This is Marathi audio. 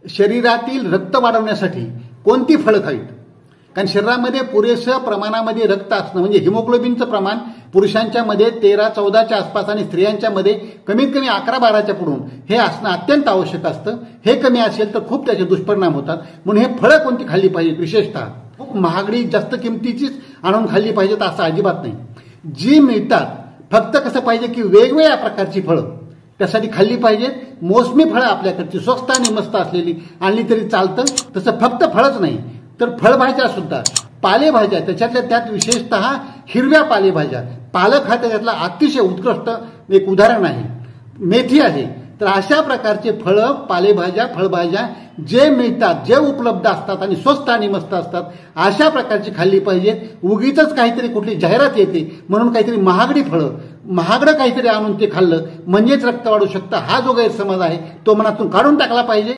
शरीरातील रक्त वाढवण्यासाठी कोणती फळं खावीत? कारण शरीरामध्ये पुरेशा प्रमाणामध्ये रक्त असणं म्हणजे हिमोग्लोबिनचं प्रमाण पुरुषांच्या मध्ये 13-14च्या आसपास आणि स्त्रियांच्या मध्ये कमीत कमी 11-12च्या पुढून हे असणं अत्यंत आवश्यक असतं। हे कमी असेल तर खूप त्याचे दुष्परिणाम होतात। म्हणून हे फळं कोणती खाल्ली पाहिजे? विशेषतः खूप महागडी जास्त किमतीचीच आणून खाल्ली पाहिजेत असं अजिबात नाही। जी मिळतात फक्त कसं पाहिजे की वेगवेगळ्या प्रकारची फळं त्यासाठी खाल्ली पाहिजेत। मोसमी फळं आपल्याकडची स्वस्त आणि मस्त असलेली आणली तरी चालतं। तसं फक्त फळच नाही तर फळभाज्या सुद्धा, पालेभाज्या, त्याच्यातल्या त्यात विशेषतः हिरव्या पालेभाज्या, पालक हा त्याच्यातला अतिशय उत्कृष्ट एक उदाहरण आहे। मेथी आहे। तर अशा प्रकारचे फळं, पालेभाज्या, फळभाज्या जे मिळतात, जे उपलब्ध असतात आणि स्वस्त आणि मस्त असतात अशा प्रकारची खाल्ली पाहिजेत। उगीचच काहीतरी कुठली जाहिरात येते म्हणून काहीतरी महागडी फळं, महागडं काहीतरी आणून ते खाल्लं म्हणजेच रक्त वाढू शकतं हा जो गैरसमज आहे तो मनातून काढून टाकला पाहिजे।